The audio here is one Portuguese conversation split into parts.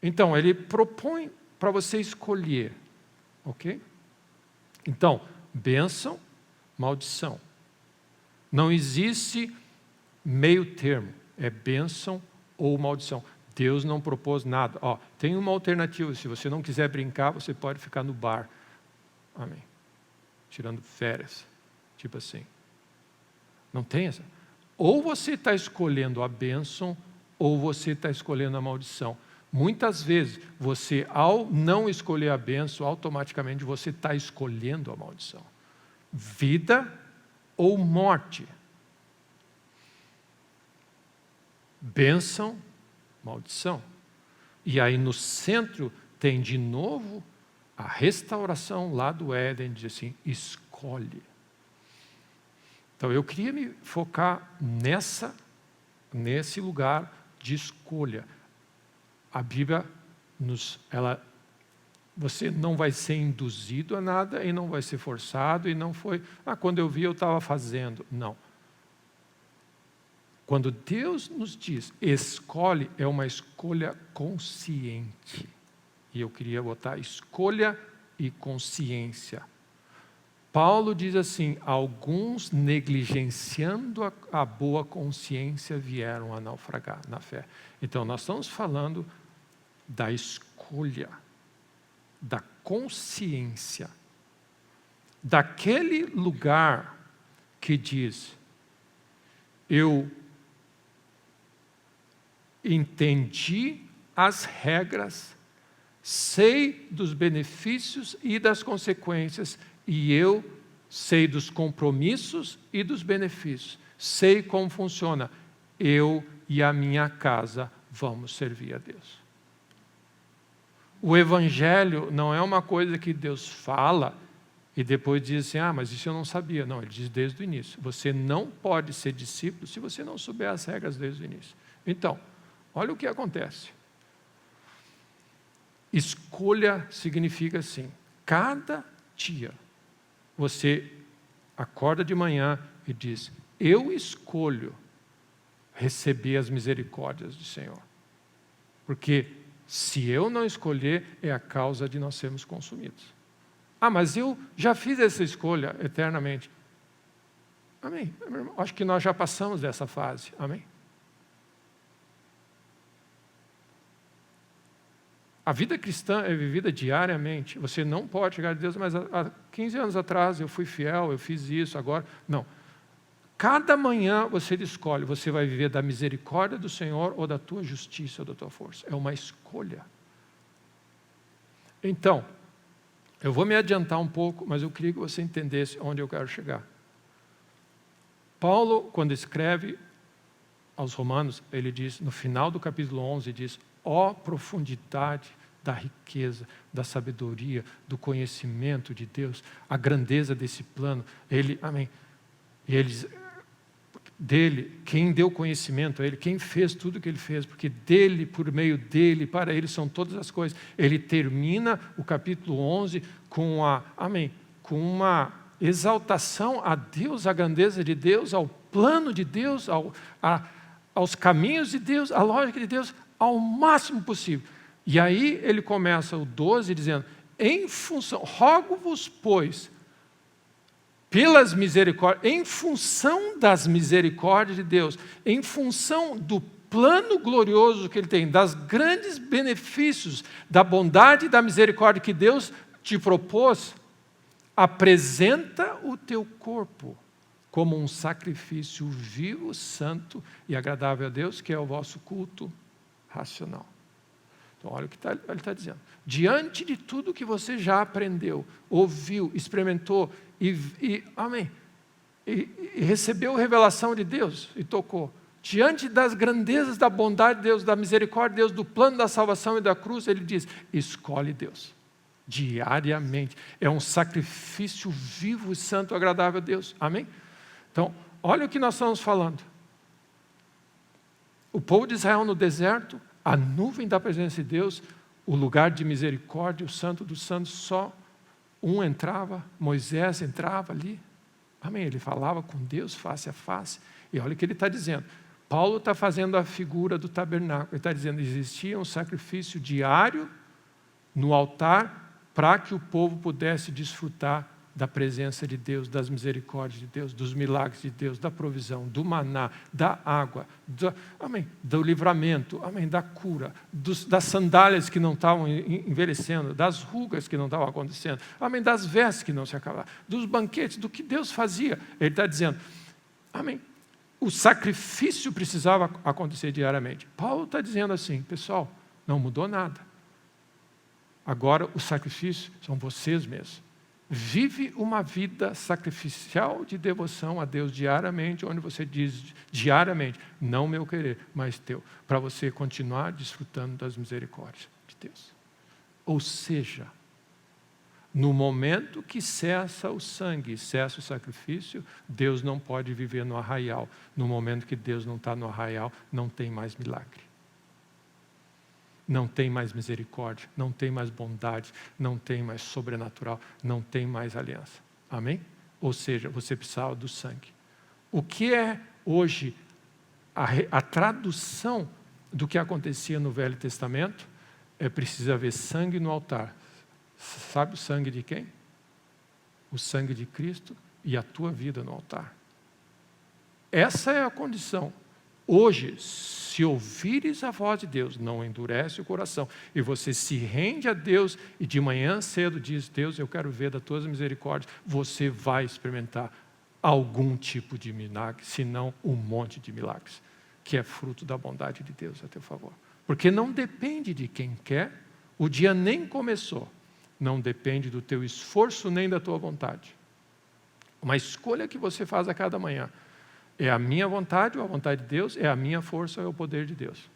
Então, ele propõe para você escolher, ok? Então, bênção, maldição. Não existe meio termo, é bênção ou maldição. Deus não propôs nada. Tem uma alternativa, se você não quiser brincar, você pode ficar no bar. Amém. Tirando férias, tipo assim. Não tem essa. Ou você está escolhendo a bênção, ou você está escolhendo a maldição. Muitas vezes, você, ao não escolher a bênção, automaticamente você está escolhendo a maldição. Vida ou morte. Bênção, maldição. E aí no centro tem de novo a restauração lá do Éden, diz assim, escolhe. Então eu queria me focar nesse lugar de escolha. A Bíblia você não vai ser induzido a nada e não vai ser forçado e não foi, quando eu vi eu estava fazendo. Não. Quando Deus nos diz, escolhe, é uma escolha consciente. E eu queria botar escolha e consciência. Paulo diz assim, alguns negligenciando a boa consciência vieram a naufragar na fé. Então nós estamos falando da escolha, da consciência, daquele lugar que diz, eu entendi as regras, sei dos benefícios e das consequências, e eu sei dos compromissos e dos benefícios, sei como funciona, eu e a minha casa vamos servir a Deus. O Evangelho não é uma coisa que Deus fala e depois diz assim, mas isso eu não sabia. Não, ele diz desde o início. Você não pode ser discípulo se você não souber as regras desde o início. Então, olha o que acontece. Escolha significa assim, cada dia você acorda de manhã e diz, eu escolho receber as misericórdias do Senhor. Porque se eu não escolher, é a causa de nós sermos consumidos. Mas eu já fiz essa escolha eternamente. Amém. Acho que nós já passamos dessa fase. Amém. A vida cristã é vivida diariamente. Você não pode chegar a Deus, mas há 15 anos atrás eu fui fiel, eu fiz isso, agora... Não. Cada manhã você escolhe, você vai viver da misericórdia do Senhor ou da tua justiça ou da tua força. É uma escolha. Então, eu vou me adiantar um pouco, mas eu queria que você entendesse onde eu quero chegar. Paulo, quando escreve aos Romanos, ele diz, no final do capítulo 11, diz, profundidade da riqueza, da sabedoria, do conhecimento de Deus, a grandeza desse plano. Amém. E ele diz, dele, quem deu conhecimento a ele, quem fez tudo o que ele fez, porque dele, por meio dele, para ele são todas as coisas. Ele termina o capítulo 11 com uma exaltação a Deus, à grandeza de Deus, ao plano de Deus, aos caminhos de Deus, à lógica de Deus, ao máximo possível. E aí ele começa o 12 dizendo, rogo-vos, pois, pelas misericórdias, em função das misericórdias de Deus, em função do plano glorioso que Ele tem, das grandes benefícios, da bondade e da misericórdia que Deus te propôs, apresenta o teu corpo como um sacrifício vivo, santo e agradável a Deus, que é o vosso culto racional. Então, olha o que ele está dizendo. Diante de tudo que você já aprendeu, ouviu, experimentou, amém, e recebeu a revelação de Deus e tocou, diante das grandezas da bondade de Deus, da misericórdia de Deus, do plano da salvação e da cruz, ele diz, escolhe Deus, diariamente, é um sacrifício vivo e santo, agradável a Deus, amém? Então, olha o que nós estamos falando, o povo de Israel no deserto, a nuvem da presença de Deus, o lugar de misericórdia, o santo dos santos, só um entrava, Moisés entrava ali, amém, ele falava com Deus face a face, e olha o que ele está dizendo, Paulo está fazendo a figura do tabernáculo. Ele está dizendo que existia um sacrifício diário no altar para que o povo pudesse desfrutar da presença de Deus, das misericórdias de Deus, dos milagres de Deus, da provisão, do maná, da água, do livramento, da cura, das sandálias que não estavam envelhecendo, das rugas que não estavam acontecendo, das vestes que não se acabavam, dos banquetes, do que Deus fazia. Ele está dizendo, o sacrifício precisava acontecer diariamente. Paulo está dizendo assim, pessoal, não mudou nada. Agora o sacrifício são vocês mesmos. Vive uma vida sacrificial de devoção a Deus diariamente, onde você diz diariamente, não meu querer, mas teu, para você continuar desfrutando das misericórdias de Deus. Ou seja, no momento que cessa o sangue, cessa o sacrifício, Deus não pode viver no arraial. No momento que Deus não está no arraial, não tem mais milagre. Não tem mais misericórdia, não tem mais bondade, não tem mais sobrenatural, não tem mais aliança. Amém? Ou seja, você precisava do sangue. O que é hoje a tradução do que acontecia no Velho Testamento? Precisa haver sangue no altar. Sabe o sangue de quem? O sangue de Cristo e a tua vida no altar. Essa é a condição. Hoje, se ouvires a voz de Deus, não endurece o coração, e você se rende a Deus, e de manhã cedo diz, Deus, eu quero ver das tuas misericórdias, você vai experimentar algum tipo de milagre, se não um monte de milagres, que é fruto da bondade de Deus a teu favor. Porque não depende de quem quer, o dia nem começou, não depende do teu esforço nem da tua vontade. Uma escolha que você faz a cada manhã. É a minha vontade ou a vontade de Deus? É a minha força ou é o poder de Deus?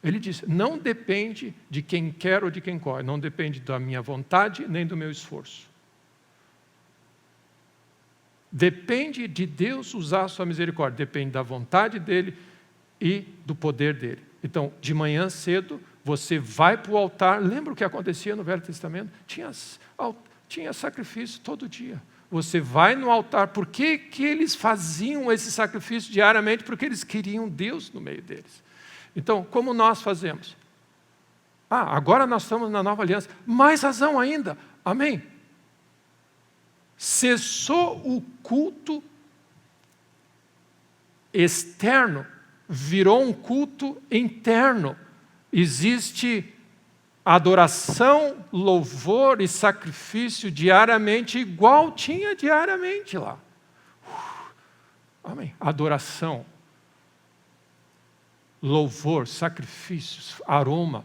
Ele diz, não depende de quem quer ou de quem corre, não depende da minha vontade nem do meu esforço. Depende de Deus usar a sua misericórdia, depende da vontade dele e do poder dele. Então, de manhã cedo, você vai para o altar. Lembra o que acontecia no Velho Testamento? Tinha sacrifício todo dia. Você vai no altar. Por que eles faziam esse sacrifício diariamente? Porque eles queriam Deus no meio deles. Então, como nós fazemos? Agora nós estamos na nova aliança. Mais razão ainda. Amém? Cessou o culto externo, virou um culto interno. Existe adoração, louvor e sacrifício diariamente, igual tinha diariamente lá. Amém. Adoração, louvor, sacrifícios, aroma,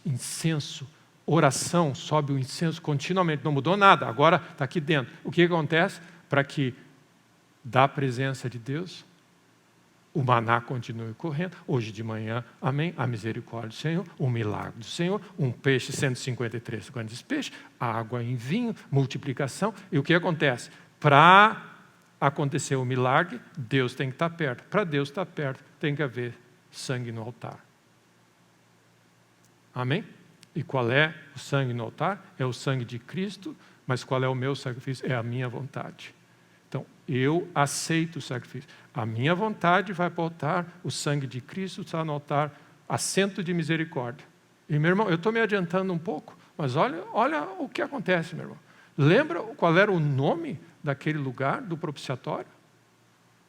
incenso, oração, sobe o incenso continuamente, não mudou nada, agora está aqui dentro. O que acontece? Para que da presença de Deus, o maná continue correndo. Hoje de manhã, amém, a misericórdia do Senhor, o milagre do Senhor, um peixe, 153 grandes peixes, água em vinho, multiplicação. E o que acontece? Para acontecer o milagre, Deus tem que estar perto. Para Deus estar perto, tem que haver sangue no altar. Amém? E qual é o sangue no altar? É o sangue de Cristo, mas qual é o meu sacrifício? É a minha vontade. Então, eu aceito o sacrifício. A minha vontade vai para o altar, o sangue de Cristo está no altar, assento de misericórdia. E, meu irmão, eu estou me adiantando um pouco, mas olha o que acontece, meu irmão. Lembra qual era o nome daquele lugar do propiciatório?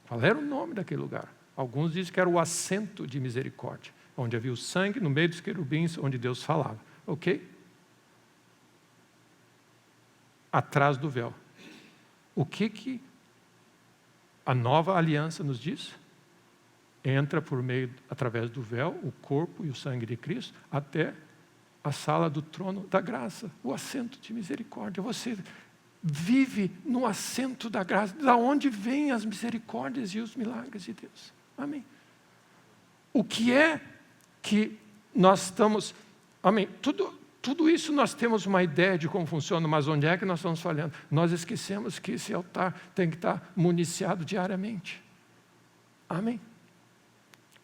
Qual era o nome daquele lugar? Alguns dizem que era o assento de misericórdia, onde havia o sangue no meio dos querubins, onde Deus falava. Ok? Atrás do véu. O que a nova aliança nos diz? Entra através do véu, o corpo e o sangue de Cristo, até a sala do trono da graça, o assento de misericórdia. Você vive no assento da graça, da onde vêm as misericórdias e os milagres de Deus. Amém. O que é que nós estamos... Amém. Tudo isso nós temos uma ideia de como funciona, mas onde é que nós estamos falhando? Nós esquecemos que esse altar tem que estar municiado diariamente. Amém?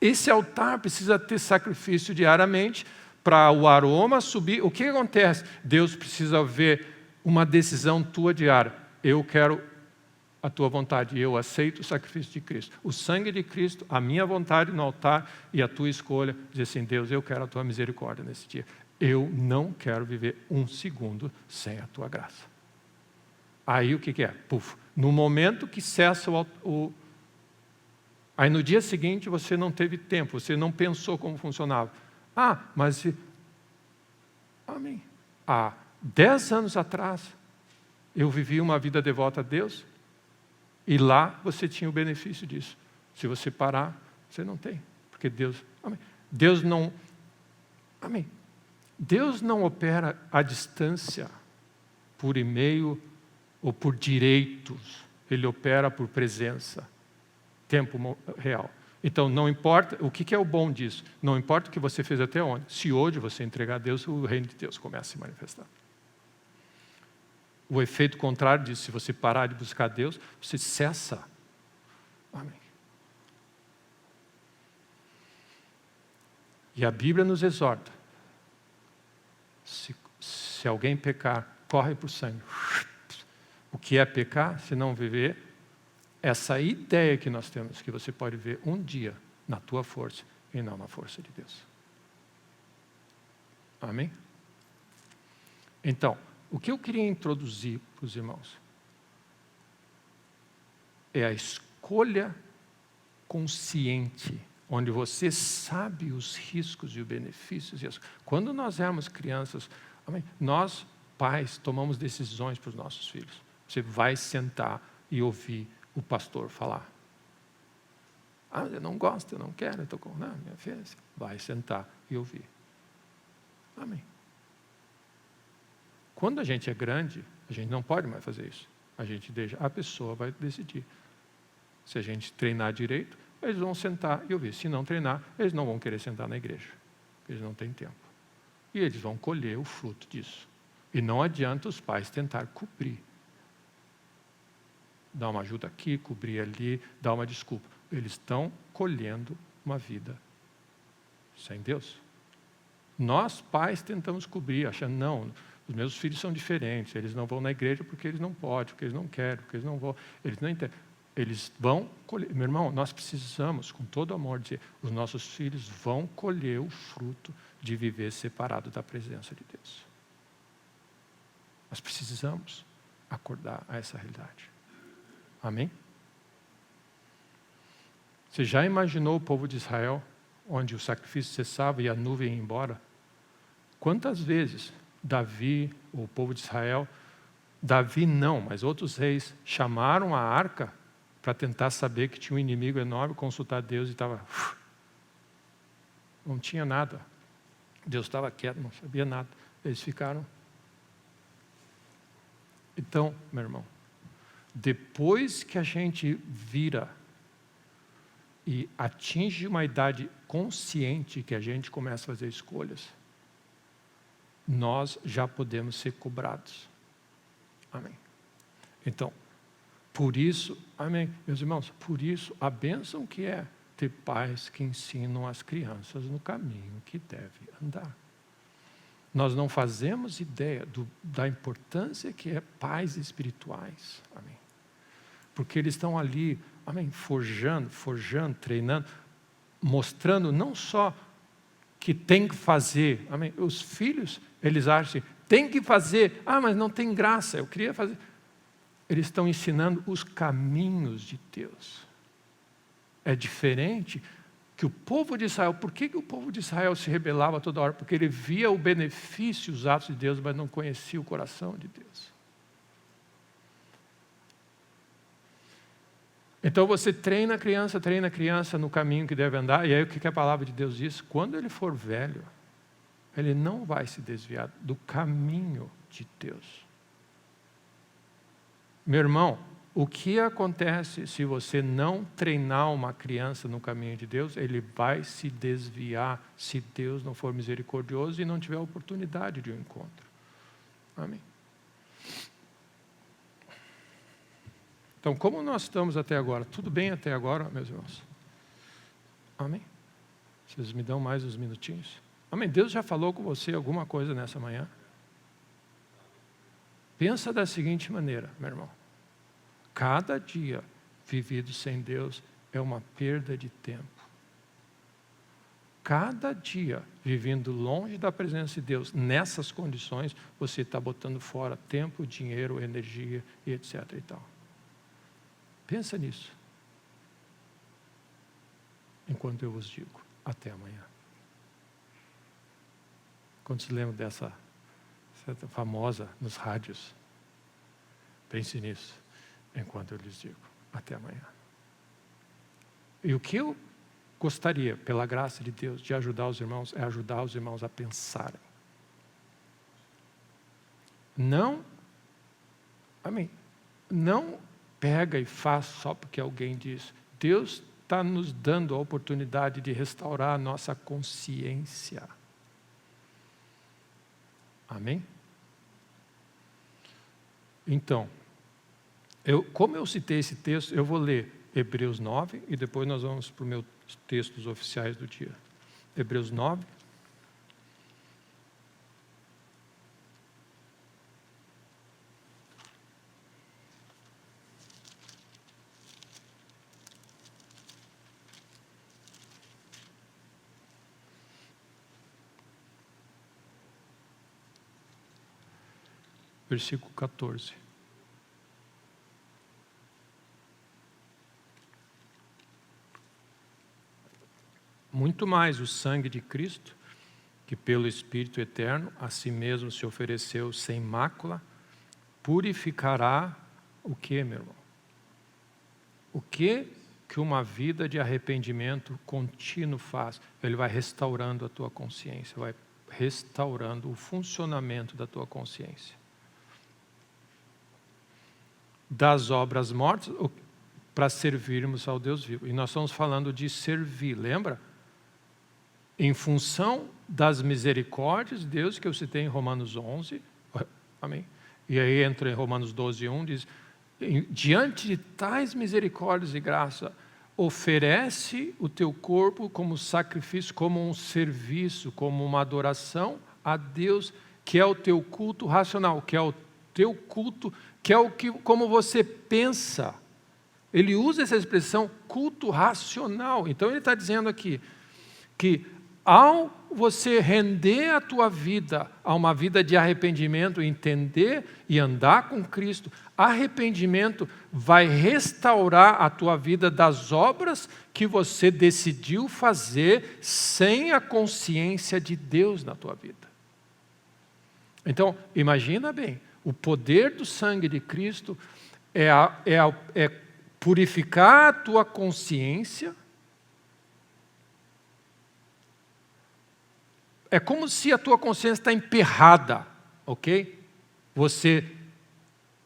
Esse altar precisa ter sacrifício diariamente para o aroma subir. O que acontece? Deus precisa ver uma decisão tua diária. Eu quero a tua vontade. Eu aceito o sacrifício de Cristo. O sangue de Cristo, a minha vontade no altar e a tua escolha. Dizer assim, Deus, eu quero a tua misericórdia nesse dia. Eu não quero viver um segundo sem a tua graça. Aí o que é? Puf. No momento que cessa aí no dia seguinte você não teve tempo, você não pensou como funcionava. Mas... Amém. Há 10 anos atrás, eu vivi uma vida devota a Deus, e lá você tinha o benefício disso. Se você parar, você não tem. Porque Deus... Amém. Deus não... Amém. Deus não opera à distância, por e-mail ou por direitos. Ele opera por presença, tempo real. Então, não importa, o que é o bom disso? Não importa o que você fez até onde. Se hoje você entregar a Deus, o reino de Deus começa a se manifestar. O efeito contrário disso, se você parar de buscar Deus, você cessa. Amém. E a Bíblia nos exorta. Se alguém pecar, corre para o sangue. O que é pecar? Se não viver, essa ideia que nós temos, que você pode ver um dia na tua força e não na força de Deus. Amém? Então, o que eu queria introduzir para os irmãos é a escolha consciente, onde você sabe os riscos e os benefícios. Quando nós éramos crianças, amém, nós, pais, tomamos decisões para os nossos filhos. Você vai sentar e ouvir o pastor falar. Eu não gosto, eu não quero, eu estou com... Não, minha filha, vai sentar e ouvir. Amém. Quando a gente é grande, a gente não pode mais fazer isso. A gente deixa, a pessoa vai decidir. Se a gente treinar direito, eles vão sentar e ouvir. Se não treinar, eles não vão querer sentar na igreja. Eles não têm tempo. E eles vão colher o fruto disso. E não adianta os pais tentar cobrir. Dar uma ajuda aqui, cobrir ali, dar uma desculpa. Eles estão colhendo uma vida sem Deus. Nós, pais, tentamos cobrir, achando, não, os meus filhos são diferentes, eles não vão na igreja porque eles não podem, porque eles não querem, porque eles não vão, eles não entendem. Eles vão colher. Meu irmão, nós precisamos, com todo amor, dizer, os nossos filhos vão colher o fruto de viver separado da presença de Deus. Nós precisamos acordar a essa realidade. Amém? Você já imaginou o povo de Israel, onde o sacrifício cessava e a nuvem ia embora? Quantas vezes Davi, o povo de Israel, Davi não, mas outros reis, chamaram a arca para tentar saber que tinha um inimigo enorme, consultar Deus e estava... Não tinha nada. Deus estava quieto, não sabia nada. Eles ficaram... Então, meu irmão, depois que a gente vira e atinge uma idade consciente que a gente começa a fazer escolhas, nós já podemos ser cobrados. Amém. Então, por isso, amém, meus irmãos, por isso a bênção que é ter pais que ensinam as crianças no caminho que deve andar. Nós não fazemos ideia da importância que é pais espirituais. Amém. Porque eles estão ali, amém, forjando, treinando, mostrando não só que tem que fazer, amém. Os filhos, eles acham, tem que fazer, mas não tem graça, eu queria fazer. Eles estão ensinando os caminhos de Deus. É diferente que o povo de Israel. Por que o povo de Israel se rebelava toda hora? Porque ele via o benefício, os atos de Deus, mas não conhecia o coração de Deus. Então você treina a criança no caminho que deve andar, e aí o que a palavra de Deus diz? Quando ele for velho, ele não vai se desviar do caminho de Deus. Meu irmão, o que acontece se você não treinar uma criança no caminho de Deus? Ele vai se desviar se Deus não for misericordioso e não tiver oportunidade de um encontro. Amém. Então, como nós estamos até agora? Tudo bem até agora, meus irmãos? Amém? Vocês me dão mais uns minutinhos? Amém? Deus já falou com você alguma coisa nessa manhã? Pensa da seguinte maneira, meu irmão. Cada dia vivido sem Deus é uma perda de tempo. Cada dia vivendo longe da presença de Deus, nessas condições, você está botando fora tempo, dinheiro, energia e etc. e tal. Pensa nisso. Enquanto eu vos digo, até amanhã. Quando se lembra dessa famosa nos rádios, pense nisso, enquanto eu lhes digo, até amanhã. E o que eu gostaria, pela graça de Deus, de ajudar os irmãos, é ajudar os irmãos a pensarem. Não pega e faz só porque alguém diz. Deus está nos dando a oportunidade de restaurar a nossa consciência. Amém? Então, como eu citei esse texto, eu vou ler Hebreus 9 e depois nós vamos para os meus textos oficiais do dia. Hebreus 9. Versículo 14. Muito mais o sangue de Cristo, que pelo Espírito eterno a si mesmo se ofereceu sem mácula, purificará o que, meu irmão? O que uma vida de arrependimento contínuo faz? Ele vai restaurando a tua consciência, vai restaurando o funcionamento da tua consciência. Das obras mortas, para servirmos ao Deus vivo. E nós estamos falando de servir, lembra? Em função das misericórdias de Deus, que eu citei em Romanos 11, amém? E aí entra em Romanos 12, 1, diz, diante de tais misericórdias e graça, oferece o teu corpo como sacrifício, como um serviço, como uma adoração a Deus, que é o teu culto racional, que é o teu culto, que é como você pensa. Ele usa essa expressão culto racional. Então ele está dizendo aqui que ao você render a tua vida a uma vida de arrependimento, entender e andar com Cristo, arrependimento vai restaurar a tua vida das obras que você decidiu fazer sem a consciência de Deus na tua vida. Então, imagina bem, o poder do sangue de Cristo é purificar a tua consciência. É como se a tua consciência está emperrada, ok? Você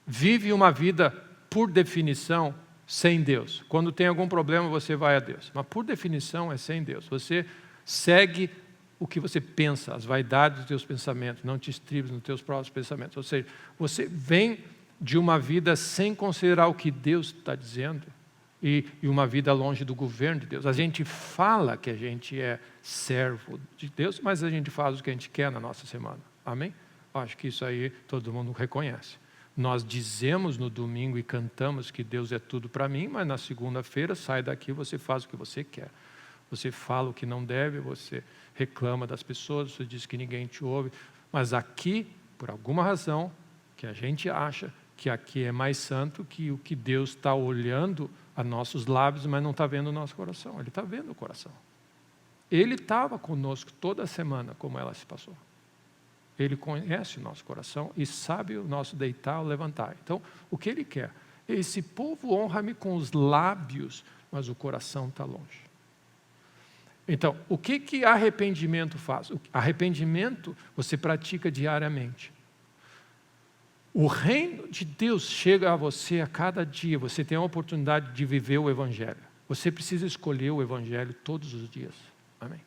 vive uma vida, por definição, sem Deus. Quando tem algum problema, você vai a Deus. Mas, por definição, é sem Deus. Você segue o que você pensa, as vaidades dos teus pensamentos, não te estribes nos teus próprios pensamentos. Ou seja, você vem de uma vida sem considerar o que Deus está dizendo e uma vida longe do governo de Deus. A gente fala que a gente é servo de Deus, mas a gente faz o que a gente quer na nossa semana. Amém? Acho que isso aí todo mundo reconhece. Nós dizemos no domingo e cantamos que Deus é tudo para mim, mas na segunda-feira sai daqui, você faz o que você quer. Você fala o que não deve, você reclama das pessoas, você diz que ninguém te ouve. Mas aqui, por alguma razão, que a gente acha que aqui é mais santo que o que Deus está olhando a nossos lábios, mas não está vendo o nosso coração. Ele está vendo o coração. Ele estava conosco toda semana, como ela se passou. Ele conhece o nosso coração e sabe o nosso deitar ou levantar. Então, o que Ele quer? Esse povo honra-me com os lábios, mas o coração está longe. Então, o que arrependimento faz? Arrependimento você pratica diariamente. O reino de Deus chega a você a cada dia. Você tem a oportunidade de viver o Evangelho. Você precisa escolher o Evangelho todos os dias. Amém?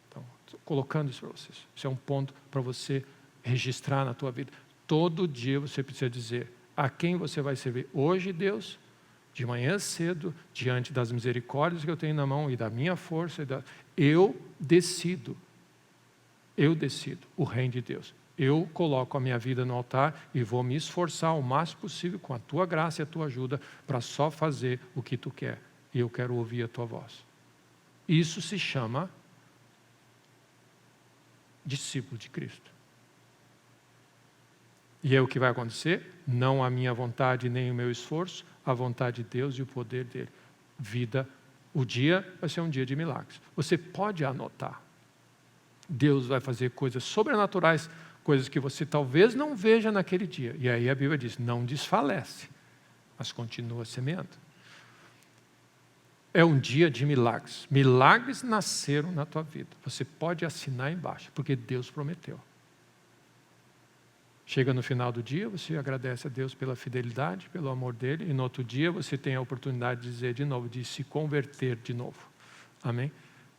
Então, estou colocando isso para vocês. Isso é um ponto para você registrar na tua vida. Todo dia você precisa dizer a quem você vai servir. Hoje, Deus, de manhã cedo, diante das misericórdias que eu tenho na mão e da minha força, eu decido o reino de Deus. eu coloco a minha vida no altar e vou me esforçar o máximo possível com a tua graça e a tua ajuda para só fazer o que tu quer. E eu quero ouvir a tua voz. Isso se chama discípulo de Cristo. E é o que vai acontecer? Não a minha vontade nem o meu esforço, a vontade de Deus e o poder dele. O dia vai ser um dia de milagres. Você pode anotar. Deus vai fazer coisas sobrenaturais, coisas que você talvez não veja naquele dia. E aí a Bíblia diz, não desfalece, mas continua semeando. É um dia de milagres. Milagres nasceram na tua vida. Você pode assinar embaixo, porque Deus prometeu. Chega no final do dia, você agradece a Deus pela fidelidade, pelo amor dele, e no outro dia você tem a oportunidade de dizer de novo, de se converter de novo. Amém?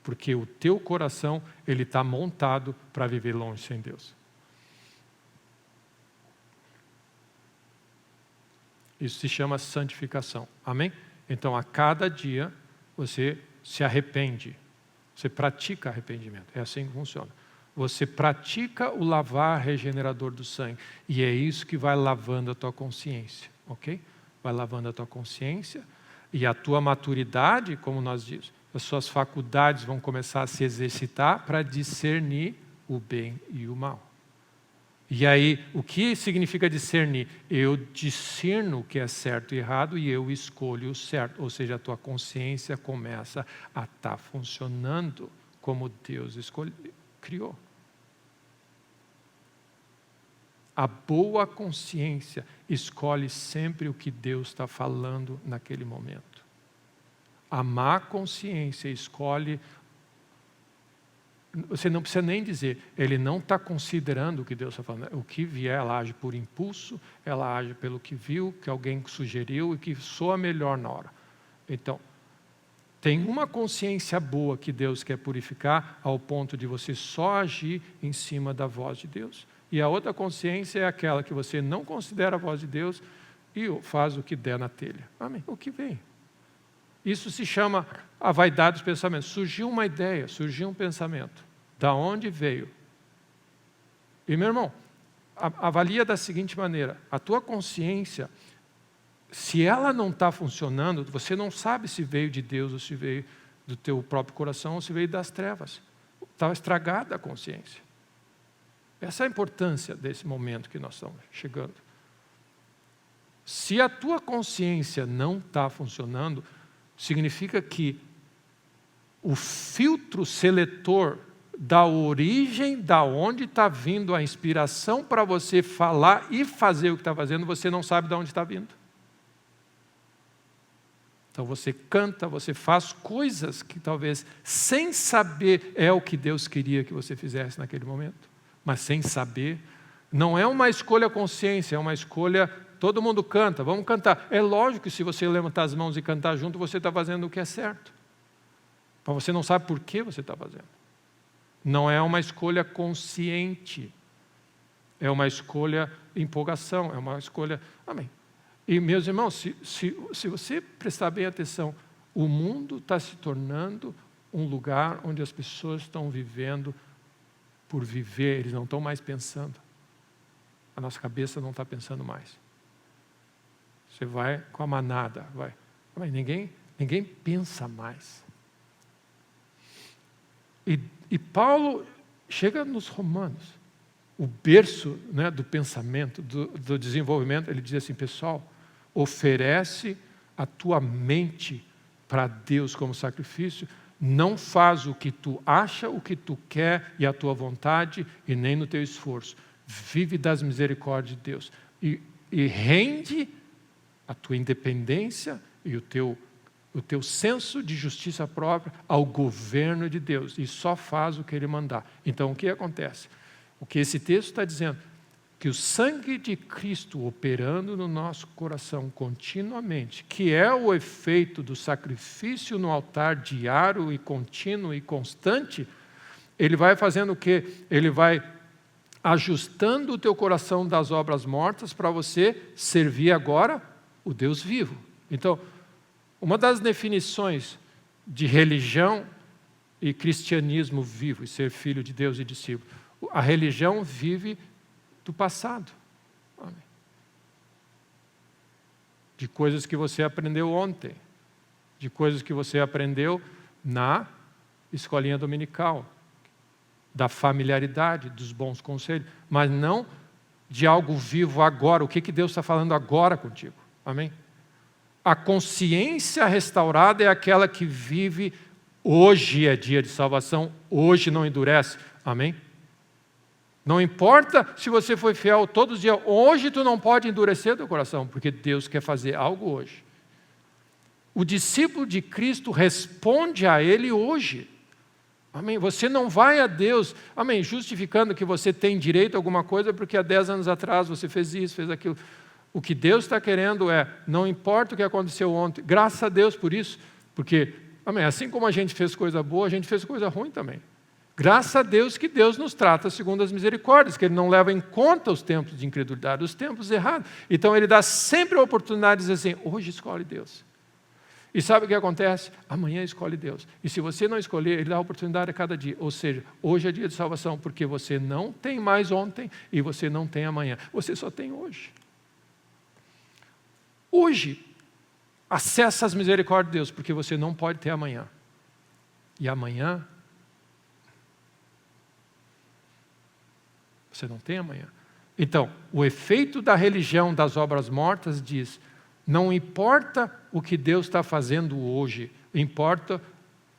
Porque o teu coração, ele está montado para viver longe sem Deus. Isso se chama santificação. Amém? Então, a cada dia, você se arrepende. Você pratica arrependimento. É assim que funciona. Você pratica o lavar regenerador do sangue. E é isso que vai lavando a tua consciência. Ok? Vai lavando a tua consciência. E a tua maturidade, como nós dizemos, as suas faculdades vão começar a se exercitar para discernir o bem e o mal. E aí, o que significa discernir? Eu discerno o que é certo e errado e eu escolho o certo. Ou seja, a tua consciência começa a estar funcionando como Deus criou. A boa consciência escolhe sempre o que Deus está falando naquele momento. A má consciência escolhe. Você não precisa nem dizer, ele não está considerando o que Deus está falando. O que vier, ela age por impulso, ela age pelo que viu, que alguém sugeriu e que soa melhor na hora. Então, tem uma consciência boa que Deus quer purificar ao ponto de você só agir em cima da voz de Deus. E a outra consciência é aquela que você não considera a voz de Deus e faz o que der na telha. Amém? O que vem. Isso se chama a vaidade dos pensamentos. Surgiu uma ideia, surgiu um pensamento. Da onde veio? E meu irmão, avalia da seguinte maneira. A tua consciência, se ela não está funcionando, você não sabe se veio de Deus ou se veio do teu próprio coração ou se veio das trevas. Está estragada a consciência. Essa é a importância desse momento que nós estamos chegando. Se a tua consciência não está funcionando, significa que o filtro seletor da origem, da onde está vindo a inspiração para você falar e fazer o que está fazendo, você não sabe de onde está vindo. Então você canta, você faz coisas que talvez sem saber é o que Deus queria que você fizesse naquele momento. Mas sem saber, não é uma escolha consciência, é uma escolha, todo mundo canta, vamos cantar. É lógico que se você levantar as mãos e cantar junto, você está fazendo o que é certo. Mas você não sabe por que você está fazendo. Não é uma escolha consciente. É uma escolha empolgação, é uma escolha... Amém. E meus irmãos, se você prestar bem atenção, o mundo está se tornando um lugar onde as pessoas estão vivendo por viver, eles não estão mais pensando. A nossa cabeça não está pensando mais. Você vai com a manada, vai. Mas ninguém pensa mais. E Paulo chega nos Romanos, o berço, né, do pensamento, do desenvolvimento, ele diz assim, pessoal, oferece a tua mente para Deus como sacrifício, não faz o que tu acha, o que tu quer e a tua vontade e nem no teu esforço. Vive das misericórdias de Deus e rende a tua independência e o teu senso de justiça própria ao governo de Deus e só faz o que Ele mandar. Então o que acontece? O que esse texto está dizendo? Que o sangue de Cristo operando no nosso coração continuamente, que é o efeito do sacrifício no altar diário e contínuo e constante, ele vai fazendo o quê? Ele vai ajustando o teu coração das obras mortas para você servir agora o Deus vivo. Então, uma das definições de religião e cristianismo vivo, e ser filho de Deus e discípulo, a religião vive do passado. Amém. De coisas que você aprendeu ontem, de coisas que você aprendeu na escolinha dominical, da familiaridade, dos bons conselhos, mas não de algo vivo agora. O que Deus está falando agora contigo? Amém? A consciência restaurada é aquela que vive hoje é dia de salvação, hoje não endurece. Amém? Não importa se você foi fiel todos os dias, hoje tu não pode endurecer teu coração, porque Deus quer fazer algo hoje. O discípulo de Cristo responde a Ele hoje. Amém? Você não vai a Deus, amém, justificando que você tem direito a alguma coisa porque há 10 anos atrás você fez isso, fez aquilo. O que Deus está querendo é, não importa o que aconteceu ontem, graças a Deus por isso, porque, amém, assim como a gente fez coisa boa, a gente fez coisa ruim também. Graças a Deus que Deus nos trata segundo as misericórdias, que Ele não leva em conta os tempos de incredulidade, os tempos errados. Então Ele dá sempre a oportunidade de dizer assim, hoje escolhe Deus. E sabe o que acontece? Amanhã escolhe Deus. E se você não escolher, Ele dá a oportunidade a cada dia. Ou seja, hoje é dia de salvação, porque você não tem mais ontem e você não tem amanhã. Você só tem hoje. Hoje, acessa as misericórdias de Deus, porque você não pode ter amanhã. E amanhã, você não tem amanhã. Então, o efeito da religião das obras mortas diz, não importa o que Deus está fazendo hoje, importa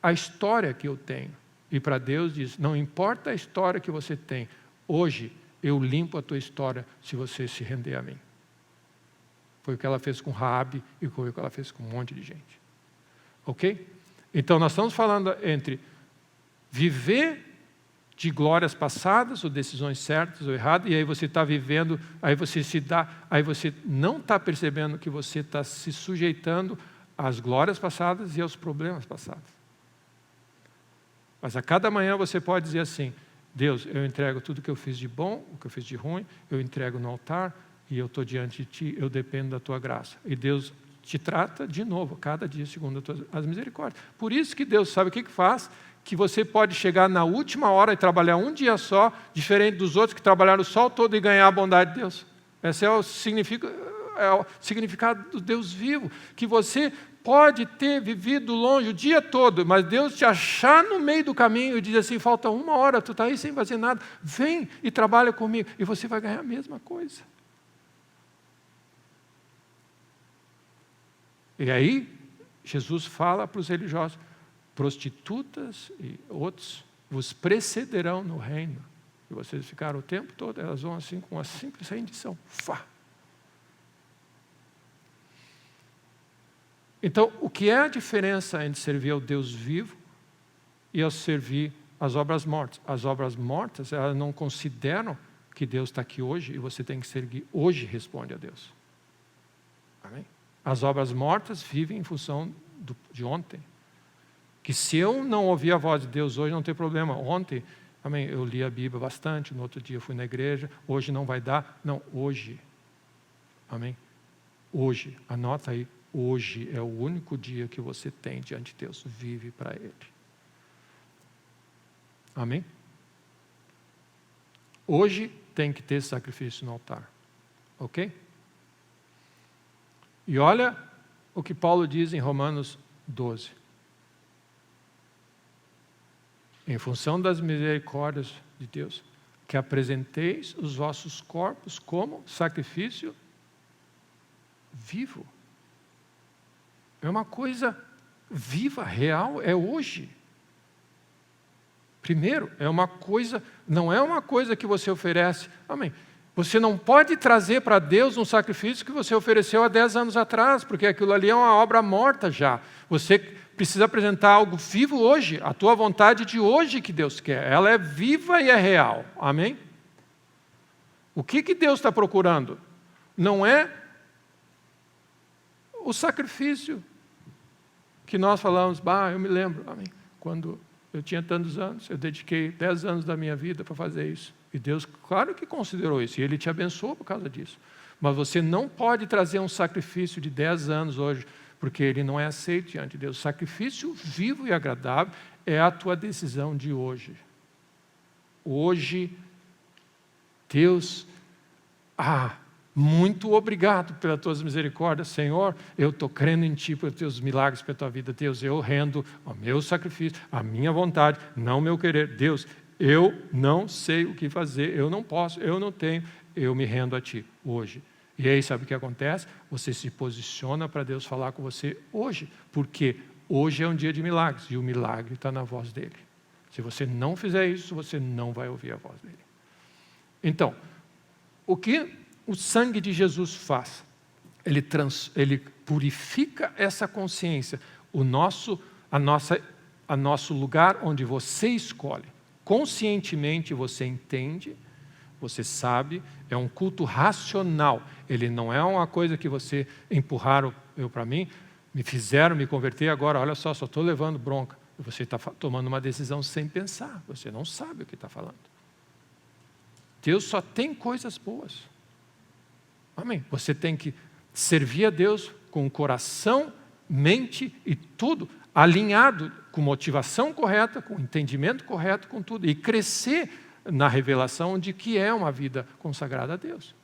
a história que eu tenho. E para Deus diz, não importa a história que você tem, hoje eu limpo a tua história se você se render a mim. Foi o que ela fez com Raabe e foi o que ela fez com um monte de gente. Ok? Então nós estamos falando entre viver de glórias passadas, ou decisões certas ou erradas, e aí você está vivendo, aí você não está percebendo que você está se sujeitando às glórias passadas e aos problemas passados. Mas a cada manhã você pode dizer assim, Deus, eu entrego tudo que eu fiz de bom, o que eu fiz de ruim, eu entrego no altar, e eu estou diante de Ti, eu dependo da Tua graça. E Deus te trata de novo, cada dia segundo as misericórdias. Por isso que Deus sabe o que faz, que você pode chegar na última hora e trabalhar um dia só, diferente dos outros que trabalharam o sol todo e ganhar a bondade de Deus. Esse é o significado do Deus vivo, que você pode ter vivido longe o dia todo, mas Deus te achar no meio do caminho e diz assim, falta 1 hora, tu está aí sem fazer nada, vem e trabalha comigo, e você vai ganhar a mesma coisa. E aí, Jesus fala para os religiosos, prostitutas e outros vos precederão no reino. E vocês ficaram o tempo todo, elas vão assim com uma simples rendição. Fá! Então, o que é a diferença entre servir ao Deus vivo e ao servir às obras mortas? As obras mortas, elas não consideram que Deus está aqui hoje e você tem que servir hoje, responde a Deus. Amém? As obras mortas vivem em função de ontem. Que se eu não ouvir a voz de Deus hoje, não tem problema. Ontem, amém, eu li a Bíblia bastante, no outro dia eu fui na igreja, hoje não vai dar. Não, hoje. Amém? Hoje, anota aí, hoje é o único dia que você tem diante de Deus. Vive para Ele. Amém? Hoje tem que ter sacrifício no altar. Ok? E olha o que Paulo diz em Romanos 12. Em função das misericórdias de Deus, que apresenteis os vossos corpos como sacrifício vivo. É uma coisa viva, real, é hoje. Primeiro, não é uma coisa que você oferece. Amém. Você não pode trazer para Deus um sacrifício que você ofereceu há 10 anos atrás, porque aquilo ali é uma obra morta já. Você precisa apresentar algo vivo hoje, a tua vontade de hoje que Deus quer. Ela é viva e é real. Amém? O que Deus está procurando? Não é o sacrifício que nós falamos, eu me lembro, amém, quando eu tinha tantos anos, eu dediquei 10 anos da minha vida para fazer isso. E Deus, claro que considerou isso, e Ele te abençoou por causa disso. Mas você não pode trazer um sacrifício de 10 anos hoje, porque ele não é aceito diante de Deus. O sacrifício vivo e agradável é a tua decisão de hoje. Hoje, Deus muito obrigado pelas tuas misericórdias, Senhor, eu estou crendo em Ti, pelos Teus milagres, pela Tua vida, Deus, eu rendo ao meu sacrifício, à minha vontade, não o meu querer, Deus, eu não sei o que fazer, eu não posso, eu não tenho, eu me rendo a Ti hoje. E aí sabe o que acontece? Você se posiciona para Deus falar com você hoje, porque hoje é um dia de milagres, e o milagre está na voz dEle. Se você não fizer isso, você não vai ouvir a voz dEle. Então, o que o sangue de Jesus faz? Ele purifica essa consciência, o nosso lugar onde você escolhe. Conscientemente você entende, você sabe, é um culto racional. Ele não é uma coisa que você empurraram para mim, me fizeram me converter, agora olha só estou levando bronca. Você está tomando uma decisão sem pensar, você não sabe o que está falando. Deus só tem coisas boas. Amém? Você tem que servir a Deus com o coração, mente e tudo alinhado, com motivação correta, com entendimento correto, com tudo. E crescer na revelação de que é uma vida consagrada a Deus.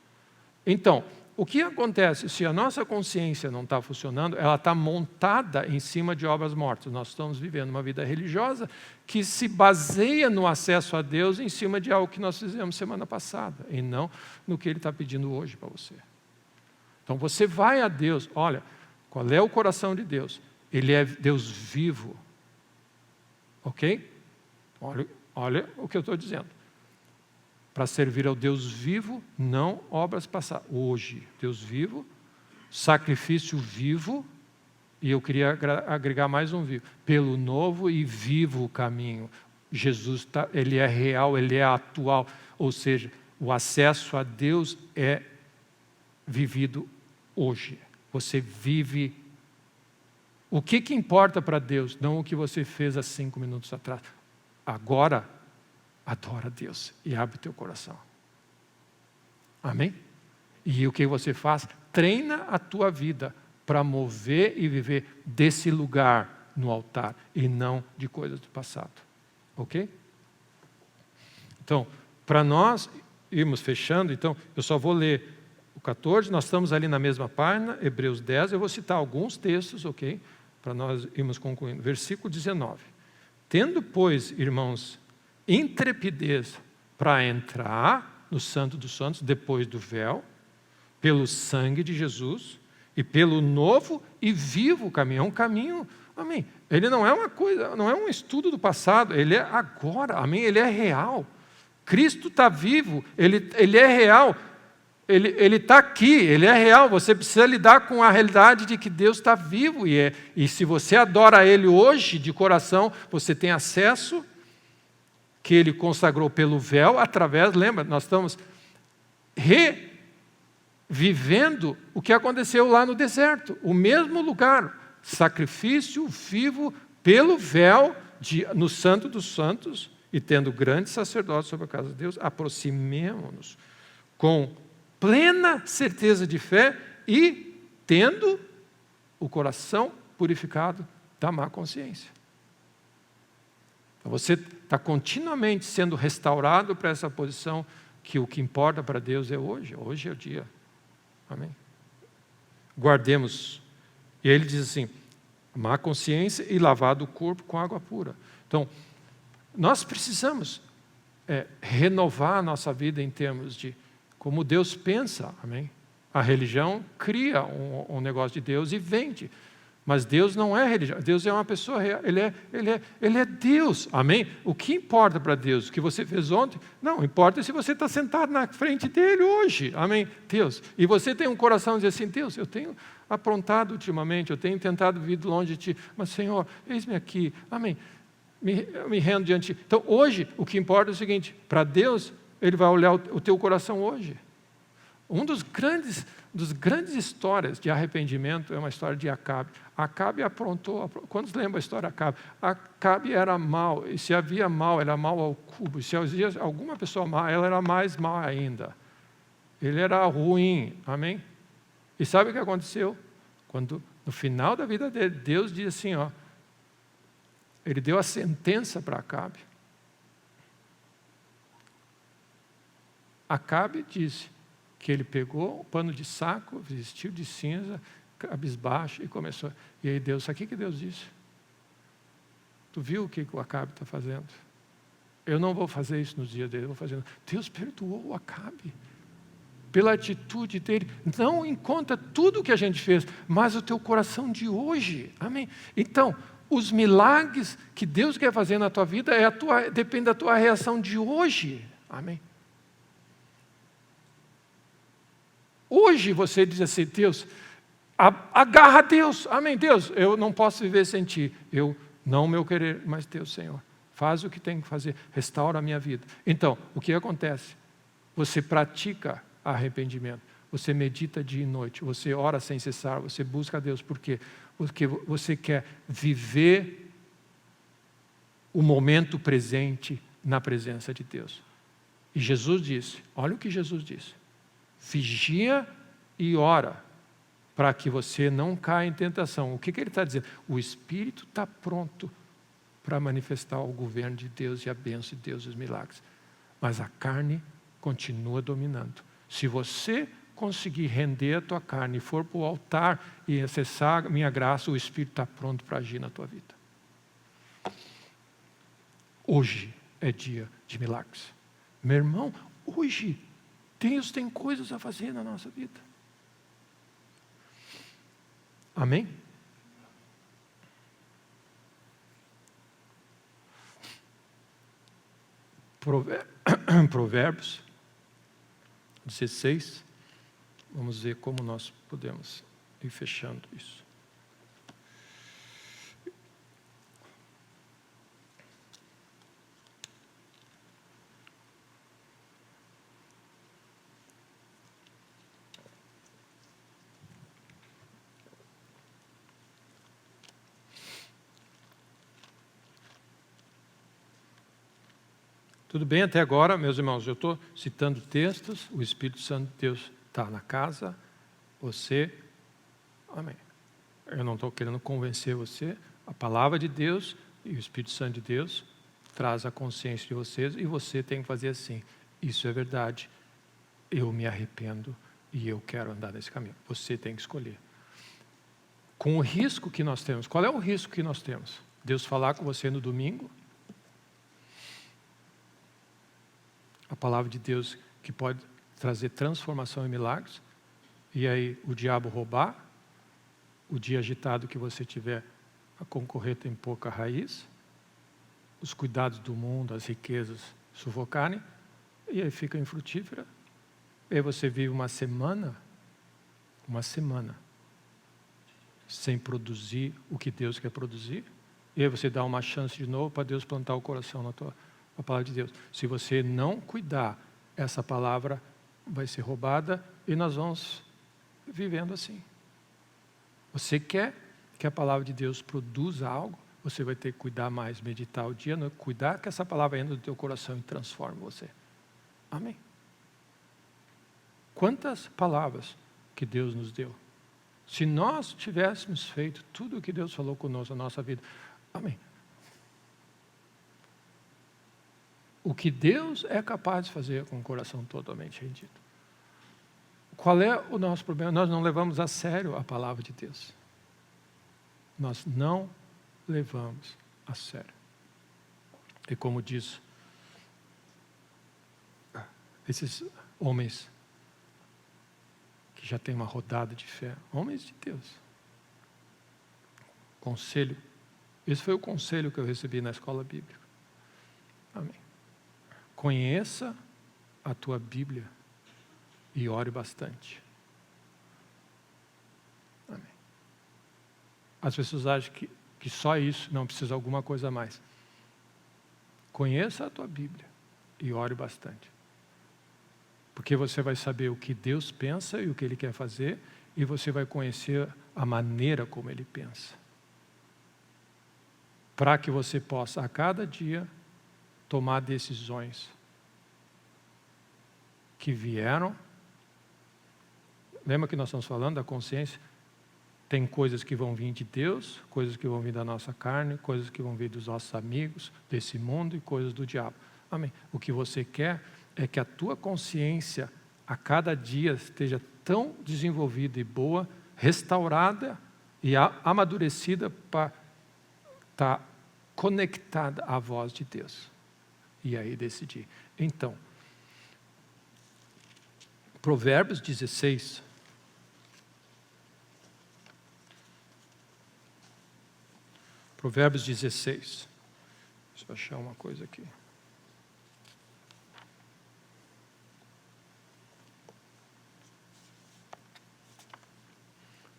Então, o que acontece se a nossa consciência não está funcionando? Ela está montada em cima de obras mortas. Nós estamos vivendo uma vida religiosa que se baseia no acesso a Deus em cima de algo que nós fizemos semana passada, e não no que Ele está pedindo hoje para você. Então você vai a Deus, olha, qual é o coração de Deus? Ele é Deus vivo. Ok? Olha o que eu estou dizendo. Para servir ao Deus vivo, não obras passadas. Hoje, Deus vivo, sacrifício vivo, e eu queria agregar mais um vivo, pelo novo e vivo caminho. Jesus, Ele é real, Ele é atual, ou seja, o acesso a Deus é vivido hoje. Você vive. O que importa para Deus? Não o que você fez há 5 minutos atrás. Agora, adora a Deus e abre o teu coração. Amém? E o que você faz? Treina a tua vida para mover e viver desse lugar no altar e não de coisas do passado. Ok? Então, para nós irmos fechando, então, eu só vou ler o 14, nós estamos ali na mesma página, Hebreus 10, eu vou citar alguns textos, ok? Para nós irmos concluindo. Versículo 19. Tendo, pois, irmãos, intrepidez para entrar no Santo dos Santos, depois do véu, pelo sangue de Jesus e pelo novo e vivo caminho. É um caminho, amém. Ele não é uma coisa, não é um estudo do passado, ele é agora, amém. Ele é real. Cristo está vivo, ele é real. Ele está aqui, ele é real. Você precisa lidar com a realidade de que Deus está vivo. E se você adora Ele hoje de coração, você tem acesso que Ele consagrou pelo véu, através, lembra, nós estamos revivendo o que aconteceu lá no deserto, o mesmo lugar, sacrifício vivo pelo véu no Santo dos Santos, e tendo grande sacerdote sobre a casa de Deus, aproximemo-nos com plena certeza de fé e tendo o coração purificado da má consciência. Você está continuamente sendo restaurado para essa posição que o que importa para Deus é hoje. Hoje é o dia. Amém? Guardemos. E ele diz assim, má consciência e lavado o corpo com água pura. Então, nós precisamos renovar a nossa vida em termos de como Deus pensa. Amém? A religião cria um negócio de Deus e vende. Mas Deus não é religião, Deus é uma pessoa real, Ele é Deus, amém? O que importa para Deus? O que você fez ontem? Não, importa se você está sentado na frente dEle hoje, amém? Deus, e você tem um coração de dizer assim, Deus, eu tenho aprontado ultimamente, eu tenho tentado vir longe de Ti, mas Senhor, eis-me aqui, amém? Me rendo diante de Ti. Então hoje, o que importa é o seguinte, para Deus, Ele vai olhar o teu coração hoje. Um dos grandes histórias de arrependimento é uma história de Acabe. Acabe aprontou. Quantos lembram a história de Acabe? Acabe era mau, e se havia mal, era mal ao cubo. E se havia alguma pessoa má, ela era mais má ainda. Ele era ruim, amém? E sabe o que aconteceu? Quando, no final da vida dele, Deus diz assim, ó, Ele deu a sentença para Acabe. Acabe disse, que ele pegou o pano de saco, vestiu de cinza, cabisbaixo e começou. E aí Deus, sabe o que Deus disse? Tu viu o que o Acabe está fazendo? Eu não vou fazer isso nos dias dele, eu vou fazer. Deus perdoou o Acabe pela atitude dele. Não em conta tudo que a gente fez, mas o teu coração de hoje. Amém? Então, os milagres que Deus quer fazer na tua vida depende da tua reação de hoje. Amém? Hoje você diz assim, Deus, agarra a Deus. Amém, Deus, eu não posso viver sem Ti. Eu, não o meu querer, mas Teu, Senhor. Faz o que tem que fazer, restaura a minha vida. Então, o que acontece? Você pratica arrependimento, você medita dia e noite, você ora sem cessar, você busca a Deus. Por quê? Porque você quer viver o momento presente na presença de Deus. E Jesus disse, olha o que Jesus disse, vigia e ora, para que você não caia em tentação. O que ele está dizendo? O Espírito está pronto para manifestar o governo de Deus e a bênção de Deus e os milagres. Mas a carne continua dominando. Se você conseguir render a tua carne e for para o altar e acessar a minha graça, o Espírito está pronto para agir na tua vida. Hoje é dia de milagres. Meu irmão, hoje Deus tem coisas a fazer na nossa vida. Amém? Provérbios 16. Vamos ver como nós podemos ir fechando isso. Tudo bem até agora, meus irmãos? Eu estou citando textos, o Espírito Santo de Deus está na casa, você, amém. Eu não estou querendo convencer você, a palavra de Deus e o Espírito Santo de Deus traz a consciência de vocês e você tem que fazer assim, isso é verdade, eu me arrependo e eu quero andar nesse caminho. Você tem que escolher. Com o risco que nós temos, qual é o risco que nós temos? Deus falar com você no domingo, a palavra de Deus que pode trazer transformação e milagres, e aí o diabo roubar, o dia agitado que você tiver a concorrer tem pouca raiz, os cuidados do mundo, as riquezas sufocarem, e aí fica infrutífera, e aí você vive uma semana, sem produzir o que Deus quer produzir, e aí você dá uma chance de novo para Deus plantar o coração na tua a palavra de Deus. Se você não cuidar, essa palavra vai ser roubada e nós vamos vivendo assim. Você quer que a palavra de Deus produza algo, você vai ter que cuidar mais, meditar o dia, cuidar que essa palavra entre no teu coração e transforme você. Amém? Quantas palavras que Deus nos deu. Se nós tivéssemos feito tudo o que Deus falou conosco na nossa vida, amém. O que Deus é capaz de fazer com o coração totalmente rendido. Qual é o nosso problema? Nós não levamos a sério a palavra de Deus. Nós não levamos a sério. E como diz, esses homens que já têm uma rodada de fé, homens de Deus. Conselho. Esse foi o conselho que eu recebi na escola bíblica. Amém. Conheça a tua Bíblia e ore bastante. Amém. As pessoas acham que só isso, não precisa de alguma coisa a mais. Conheça a tua Bíblia e ore bastante. Porque você vai saber o que Deus pensa e o que Ele quer fazer, e você vai conhecer a maneira como Ele pensa. Para que você possa, a cada dia, tomar decisões que vieram. Lembra que nós estamos falando da consciência? Tem coisas que vão vir de Deus, coisas que vão vir da nossa carne, coisas que vão vir dos nossos amigos, desse mundo e coisas do diabo. Amém. O que você quer é que a tua consciência a cada dia esteja tão desenvolvida e boa, restaurada e amadurecida para estar conectada à voz de Deus. E aí decidir. Então, Provérbios 16. Provérbios 16. Deixa eu achar uma coisa aqui.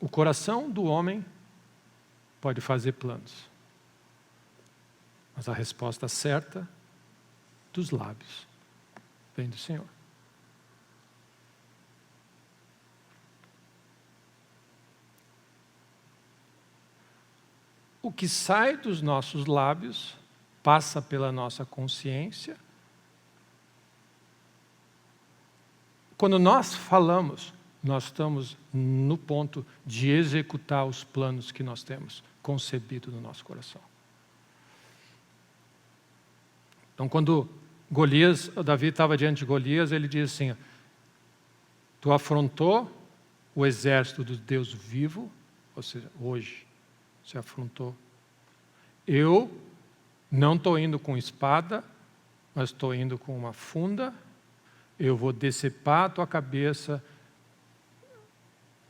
O coração do homem pode fazer planos, mas a resposta certa dos lábios vem do Senhor. O que sai dos nossos lábios passa pela nossa consciência. Quando nós falamos, nós estamos no ponto de executar os planos que nós temos concebido no nosso coração. Então, quando Davi estava diante de Golias, ele diz assim: tu afrontou o exército do Deus vivo, ou seja, hoje você afrontou. Eu não estou indo com espada, mas estou indo com uma funda. Eu vou decepar a tua cabeça.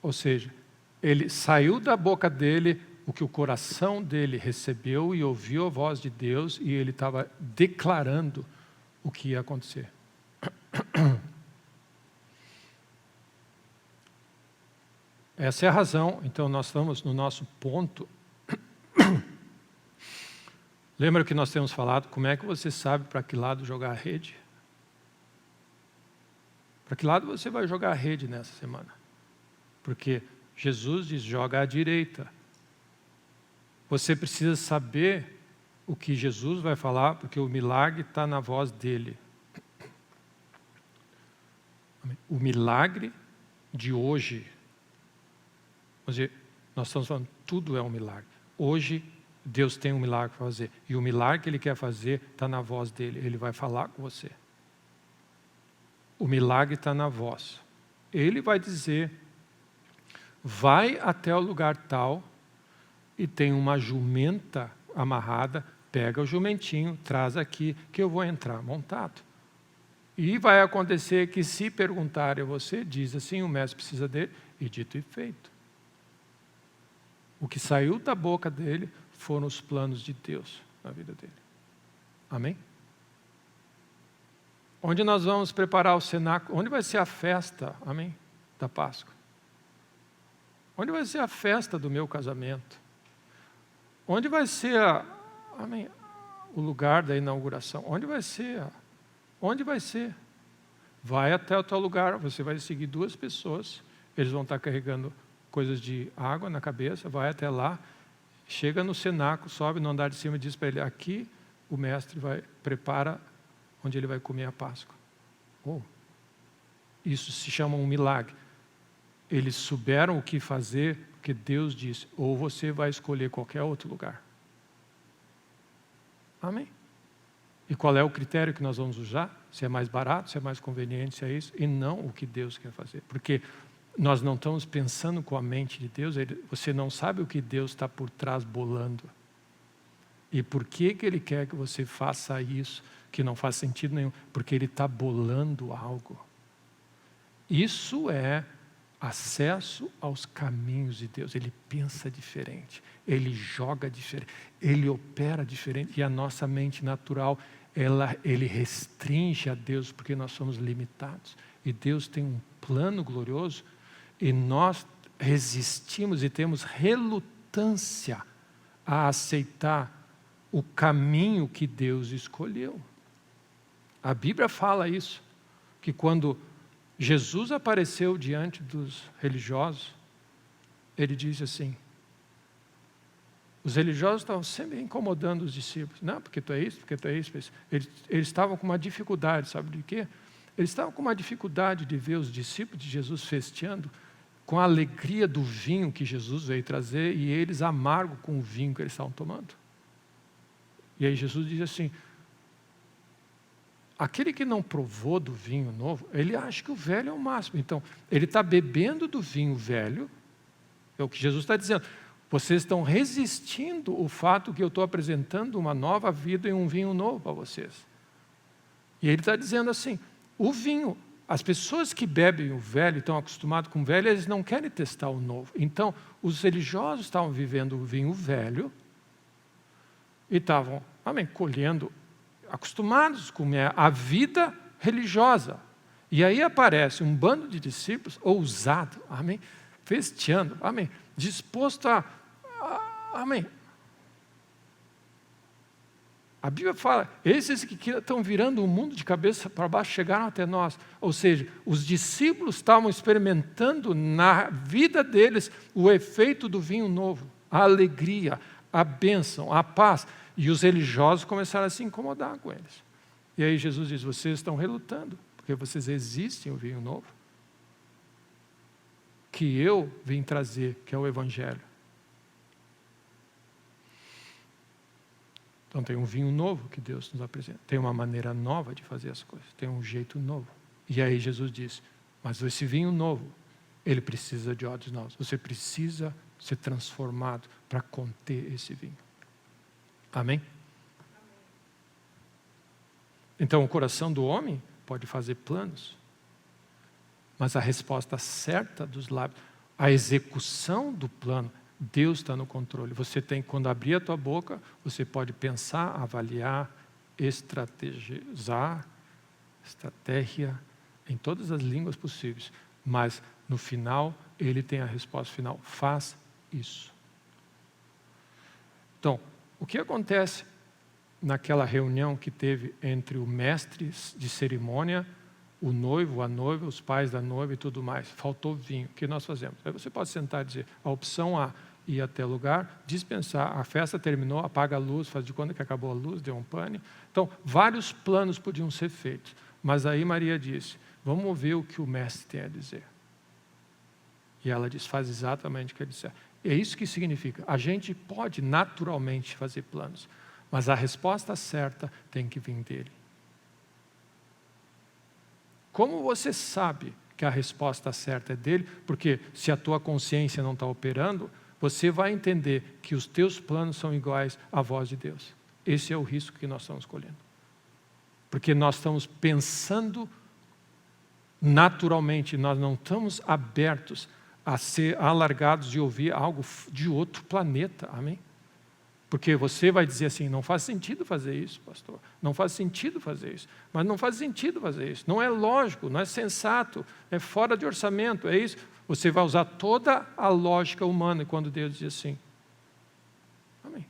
Ou seja, ele saiu da boca dele o que o coração dele recebeu e ouviu a voz de Deus, e ele estava declarando o que ia acontecer. Essa é a razão. Então nós estamos no nosso ponto. Lembra que nós temos falado, como é que você sabe para que lado jogar a rede? Para que lado você vai jogar a rede nessa semana? Porque Jesus diz, joga à direita. Você precisa saber o que Jesus vai falar, porque o milagre está na voz dele. O milagre de hoje, nós estamos falando, tudo é um milagre. Hoje, Deus tem um milagre para fazer. E o milagre que Ele quer fazer está na voz dele. Ele vai falar com você. O milagre está na voz. Ele vai dizer, vai até o lugar tal e tem uma jumenta amarrada, pega o jumentinho, traz aqui que eu vou entrar montado. E vai acontecer que se perguntarem a você, diz assim, o mestre precisa dele, e dito e feito. O que saiu da boca dele foram os planos de Deus na vida dele. Amém? Onde nós vamos preparar o cenáculo? Onde vai ser a festa, amém, da Páscoa? Onde vai ser a festa do meu casamento? Onde vai ser amém, o lugar da inauguração? Onde vai ser? Onde vai ser? Vai até o teu lugar, você vai seguir 2 pessoas, eles vão estar carregando coisas de água na cabeça, vai até lá, chega no cenáculo, sobe no andar de cima e diz para ele, aqui o mestre prepara onde ele vai comer a Páscoa. Isso se chama um milagre. Eles souberam o que fazer, porque Deus disse, ou você vai escolher qualquer outro lugar. Amém? E qual é o critério que nós vamos usar? Se é mais barato, se é mais conveniente, se é isso, e não o que Deus quer fazer. Porque nós não estamos pensando com a mente de Deus, você não sabe o que Deus está por trás bolando. E por que Ele quer que você faça isso, que não faz sentido nenhum? Porque Ele está bolando algo. Isso é acesso aos caminhos de Deus. Ele pensa diferente, Ele joga diferente, Ele opera diferente. E a nossa mente natural, ele restringe a Deus, porque nós somos limitados. E Deus tem um plano glorioso, e nós resistimos e temos relutância a aceitar o caminho que Deus escolheu. A Bíblia fala isso, que quando Jesus apareceu diante dos religiosos, ele disse assim, os religiosos estavam sempre incomodando os discípulos, não, porque tu é isso, porque tu é isso, eles estavam com uma dificuldade, sabe de quê? Eles estavam com uma dificuldade de ver os discípulos de Jesus festeando com a alegria do vinho que Jesus veio trazer, e eles amargo com o vinho que eles estavam tomando. E aí Jesus diz assim, aquele que não provou do vinho novo, ele acha que o velho é o máximo. Então, ele está bebendo do vinho velho, é o que Jesus está dizendo. Vocês estão resistindo o fato que eu estou apresentando uma nova vida e um vinho novo para vocês. E ele está dizendo assim, o vinho, as pessoas que bebem o velho, estão acostumadas com o velho, eles não querem testar o novo. Então, os religiosos estavam vivendo o vinho velho e estavam, colhendo, acostumados com a vida religiosa. E aí aparece um bando de discípulos ousado, festeando, disposto a A Bíblia fala, esses que estão virando o mundo de cabeça para baixo chegaram até nós. Ou seja, os discípulos estavam experimentando na vida deles o efeito do vinho novo, a alegria, a bênção, a paz. E os religiosos começaram a se incomodar com eles. E aí Jesus diz, vocês estão relutando, porque vocês resistem ao vinho novo, que eu vim trazer, que é o Evangelho. Então tem um vinho novo que Deus nos apresenta. Tem uma maneira nova de fazer as coisas. Tem um jeito novo. E aí Jesus diz, mas esse vinho novo, ele precisa de odres novos. Você precisa ser transformado para conter esse vinho. Amém? Então o coração do homem pode fazer planos, mas a resposta certa dos lábios, a execução do plano, Deus está no controle. Você tem, quando abrir a tua boca, você pode pensar, avaliar, estrategizar, estratégia, em todas as línguas possíveis. Mas, no final, ele tem a resposta final. Faz isso. Então, o que acontece naquela reunião que teve entre o mestre de cerimônia, o noivo, a noiva, os pais da noiva e tudo mais? Faltou vinho. O que nós fazemos? Aí você pode sentar e dizer, a opção A, ir até o lugar, dispensar, a festa terminou, apaga a luz, faz de conta que acabou a luz, deu um pane. Então, vários planos podiam ser feitos. Mas aí Maria disse, vamos ver o que o mestre tem a dizer. E ela diz, faz exatamente o que ele disser. É isso que significa, a gente pode naturalmente fazer planos, mas a resposta certa tem que vir dele. Como você sabe que a resposta certa é dele? Porque se a tua consciência não está operando, você vai entender que os teus planos são iguais à voz de Deus. Esse é o risco que nós estamos escolhendo. Porque nós estamos pensando naturalmente, nós não estamos abertos a ser alargados de ouvir algo de outro planeta. Amém? Porque você vai dizer assim, não faz sentido fazer isso, pastor. Não faz sentido fazer isso. Mas não faz sentido fazer isso. Não é lógico, não é sensato, é fora de orçamento, é isso. Você vai usar toda a lógica humana quando Deus diz assim. Amém.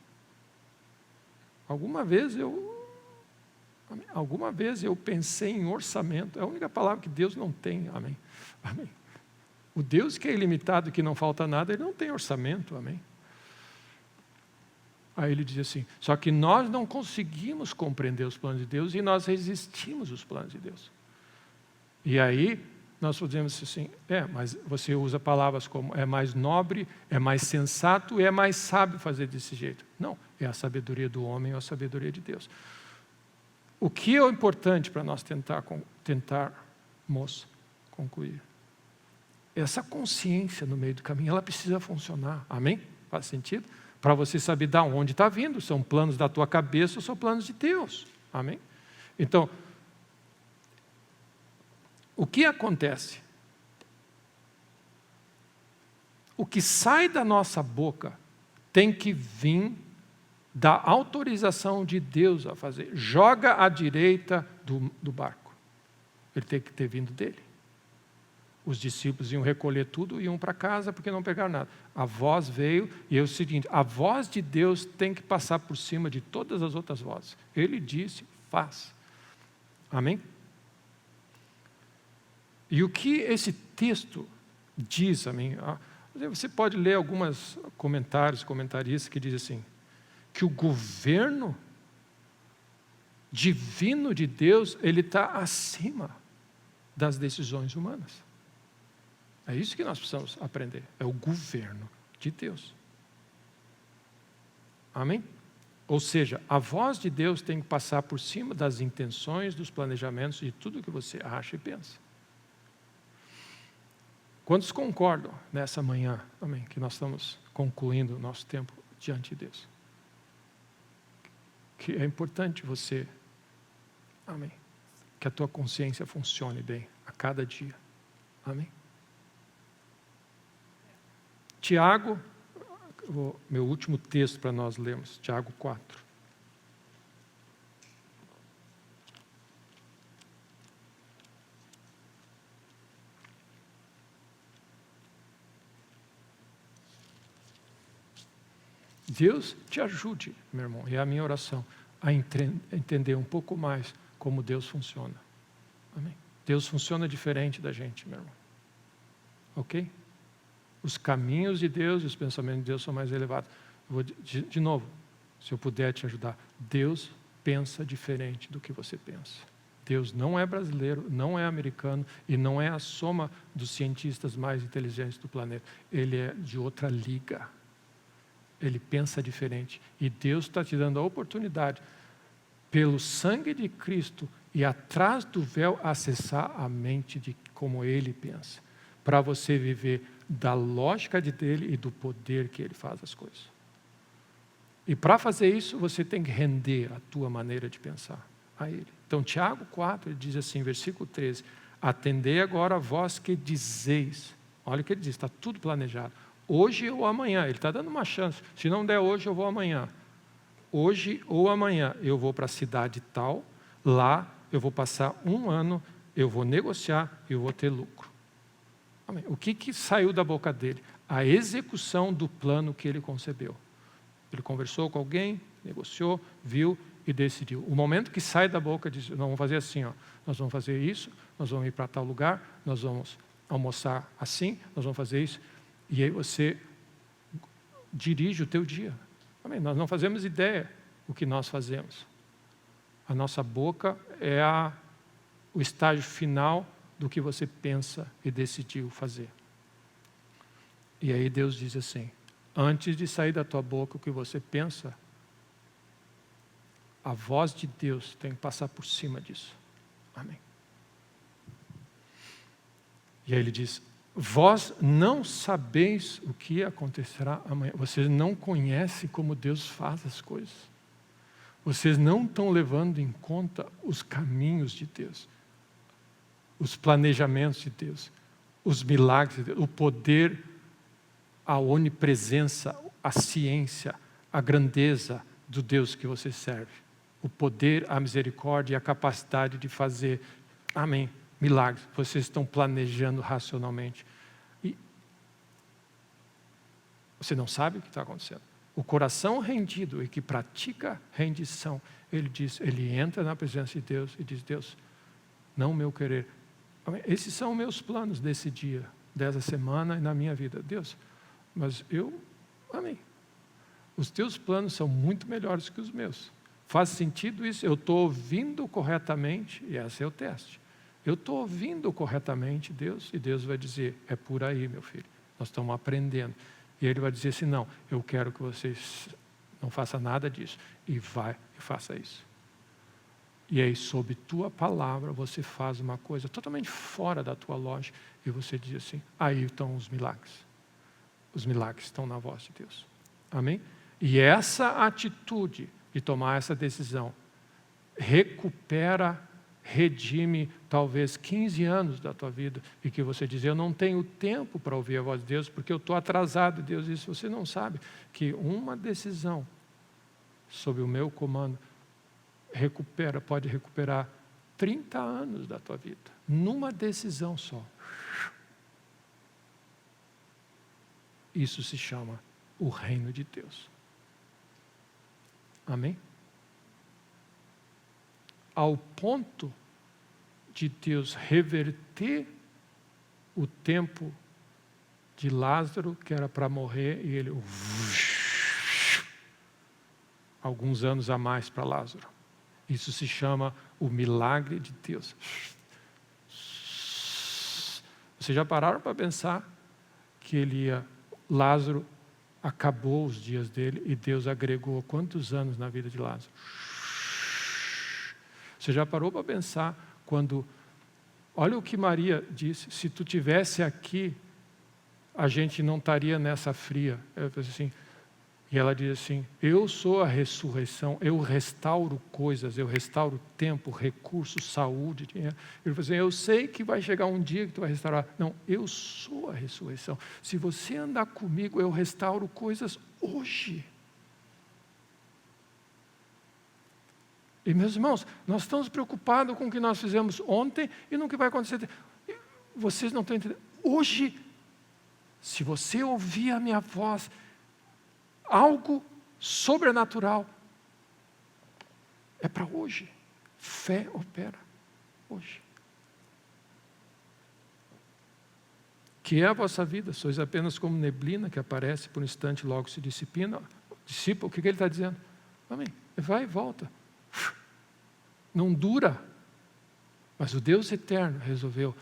Alguma vez eu pensei em orçamento. É a única palavra que Deus não tem. Amém. Amém. O Deus que é ilimitado, que não falta nada, ele não tem orçamento. Amém. Aí ele diz assim, só que nós não conseguimos compreender os planos de Deus e nós resistimos aos planos de Deus. E aí nós podemos assim, mas você usa palavras como é mais nobre, é mais sensato e é mais sábio fazer desse jeito. Não, é a sabedoria do homem ou a sabedoria de Deus. O que é importante para nós tentarmos concluir? Essa consciência no meio do caminho, ela precisa funcionar. Amém? Faz sentido? Para você saber de onde está vindo, são planos da tua cabeça ou são planos de Deus. Amém? Então, o que acontece? O que sai da nossa boca tem que vir da autorização de Deus a fazer. Joga à direita do barco. Ele tem que ter vindo dele. Os discípulos iam recolher tudo e iam para casa porque não pegaram nada. A voz veio e é o seguinte, a voz de Deus tem que passar por cima de todas as outras vozes. Ele disse, faz. Amém? E o que esse texto diz, amém? Você pode ler alguns comentaristas que dizem assim, que o governo divino de Deus, ele está acima das decisões humanas. É isso que nós precisamos aprender. É o governo de Deus. Amém? Ou seja, a voz de Deus tem que passar por cima das intenções, dos planejamentos, de tudo que você acha e pensa. Quantos concordam nessa manhã, amém, que nós estamos concluindo o nosso tempo diante de Deus? Que é importante você, amém, que a tua consciência funcione bem a cada dia. Amém? Tiago, o meu último texto para nós lermos, Tiago 4. Deus te ajude, meu irmão, e é a minha oração, a entender um pouco mais como Deus funciona. Amém? Deus funciona diferente da gente, meu irmão. Ok? Os caminhos de Deus e os pensamentos de Deus são mais elevados. Vou de novo, se eu puder te ajudar, Deus pensa diferente do que você pensa. Deus não é brasileiro, não é americano e não é a soma dos cientistas mais inteligentes do planeta. Ele é de outra liga. Ele pensa diferente. E Deus está te dando a oportunidade, pelo sangue de Cristo e atrás do véu, acessar a mente de como Ele pensa, para você viver da lógica dele e do poder que Ele faz as coisas. E para fazer isso, você tem que render a tua maneira de pensar a Ele. Então, Tiago 4, ele diz assim, versículo 13, atendei agora a vós que dizeis, olha o que ele diz, está tudo planejado, hoje ou amanhã, ele está dando uma chance, se não der hoje, eu vou amanhã. Hoje ou amanhã, eu vou para a cidade tal, lá eu vou passar 1 ano, eu vou negociar e eu vou ter lucro. Amém. O que saiu da boca dele? A execução do plano que ele concebeu. Ele conversou com alguém, negociou, viu e decidiu. O momento que sai da boca, diz, nós vamos fazer assim, ó, nós vamos fazer isso, nós vamos ir para tal lugar, nós vamos almoçar assim, nós vamos fazer isso. E aí você dirige o teu dia. Amém. Nós não fazemos ideia o que nós fazemos. A nossa boca é o estágio final do que você pensa e decidiu fazer. E aí Deus diz assim, antes de sair da tua boca o que você pensa, a voz de Deus tem que passar por cima disso. Amém. E aí ele diz, vós não sabeis o que acontecerá amanhã. Vocês não conhecem como Deus faz as coisas. Vocês não estão levando em conta os caminhos de Deus, os planejamentos de Deus, os milagres de Deus, o poder, a onipresença, a ciência, a grandeza do Deus que você serve. O poder, a misericórdia e a capacidade de fazer, amém, milagres. Vocês estão planejando racionalmente. E você não sabe o que está acontecendo. O coração rendido e que pratica rendição, ele diz, ele entra na presença de Deus e diz, Deus, não o meu querer. Amém. Esses são meus planos desse dia, dessa semana e na minha vida. Deus, mas amém. Os teus planos são muito melhores que os meus. Faz sentido isso? Eu estou ouvindo corretamente, e esse é o teste. Eu estou ouvindo corretamente Deus, e Deus vai dizer, é por aí, meu filho, nós estamos aprendendo. E Ele vai dizer assim, não, eu quero que vocês não façam nada disso, e vai e faça isso. E aí, sob tua palavra, você faz uma coisa totalmente fora da tua lógica, e você diz assim, aí estão os milagres. Os milagres estão na voz de Deus. Amém? E essa atitude de tomar essa decisão recupera, redime talvez 15 anos da tua vida e que você diz, eu não tenho tempo para ouvir a voz de Deus porque eu estou atrasado. Deus diz, você não sabe que uma decisão sob o meu comando pode recuperar 30 anos da tua vida, numa decisão só. Isso se chama o reino de Deus. Amém? Ao ponto de Deus reverter o tempo de Lázaro, que era para morrer, e ele alguns anos a mais para Lázaro. Isso se chama o milagre de Deus. Vocês já pararam para pensar que Lázaro acabou os dias dele e Deus agregou quantos anos na vida de Lázaro? Você já parou para pensar quando... Olha o que Maria disse, se tu tivesse aqui, a gente não estaria nessa fria. Eu falei assim, e ela diz assim, eu sou a ressurreição, eu restauro coisas, eu restauro tempo, recursos, saúde, dinheiro. Ele falou assim, eu sei que vai chegar um dia que tu vai restaurar. Não, eu sou a ressurreição. Se você andar comigo, eu restauro coisas hoje. E meus irmãos, nós estamos preocupados com o que nós fizemos ontem e no que vai acontecer. Vocês não estão entendendo. Hoje, se você ouvir a minha voz, algo sobrenatural é para hoje. Fé opera hoje. Que é a vossa vida? Sois apenas como neblina que aparece por um instante e logo se dissipa. O que ele está dizendo? Amém. Vai e volta. Não dura. Mas o Deus eterno resolveu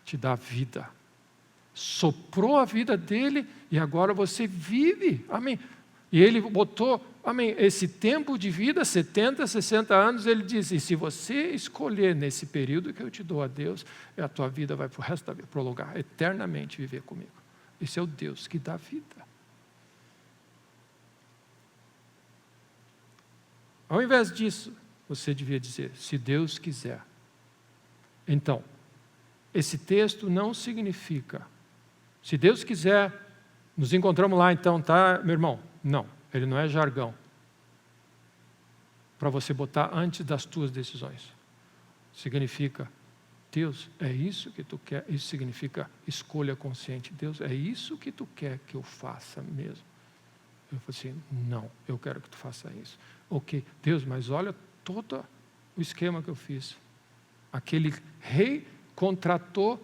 te dar vida. Soprou a vida dele e agora você vive, amém. E ele botou, amém, esse tempo de vida, 70, 60 anos, ele diz, e se você escolher nesse período que eu te dou a Deus, a tua vida vai para o resto da vida, prolongar, eternamente viver comigo. Esse é o Deus que dá vida. Ao invés disso, você devia dizer, se Deus quiser. Então, esse texto não significa, se Deus quiser, nos encontramos lá então, tá, meu irmão? Não, ele não é jargão para você botar antes das tuas decisões. Significa, Deus, é isso que tu quer? Isso significa escolha consciente. Deus, é isso que tu quer que eu faça mesmo? Eu falei assim, não, eu quero que tu faça isso. Ok, Deus, mas olha todo o esquema que eu fiz. Aquele rei contratou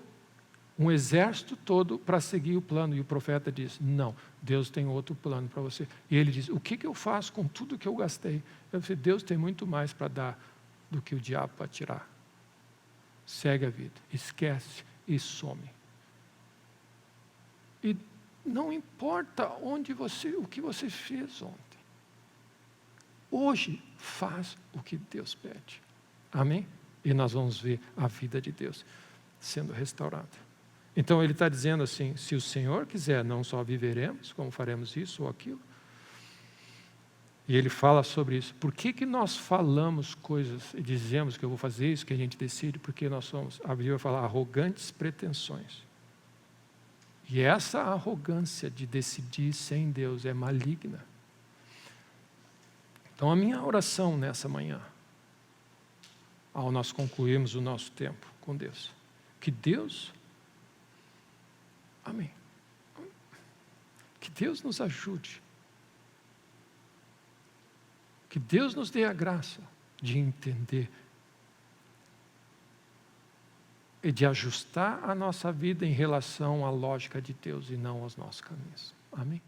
um exército todo para seguir o plano. E o profeta diz, não, Deus tem outro plano para você. E ele diz, o que eu faço com tudo que eu gastei? Eu disse, Deus tem muito mais para dar do que o diabo para tirar. Segue a vida, esquece e some. E não importa o que você fez ontem. Hoje, faz o que Deus pede. Amém? E nós vamos ver a vida de Deus sendo restaurada. Então ele está dizendo assim, se o Senhor quiser, não só viveremos, como faremos isso ou aquilo. E ele fala sobre isso. Por que nós falamos coisas e dizemos que eu vou fazer isso, que a gente decide? Porque nós somos, a Bíblia fala, arrogantes pretensões. E essa arrogância de decidir sem Deus é maligna. Então a minha oração nessa manhã, ao nós concluirmos o nosso tempo com Deus, que Deus, amém, que Deus nos ajude, que Deus nos dê a graça de entender e de ajustar a nossa vida em relação à lógica de Deus e não aos nossos caminhos. Amém?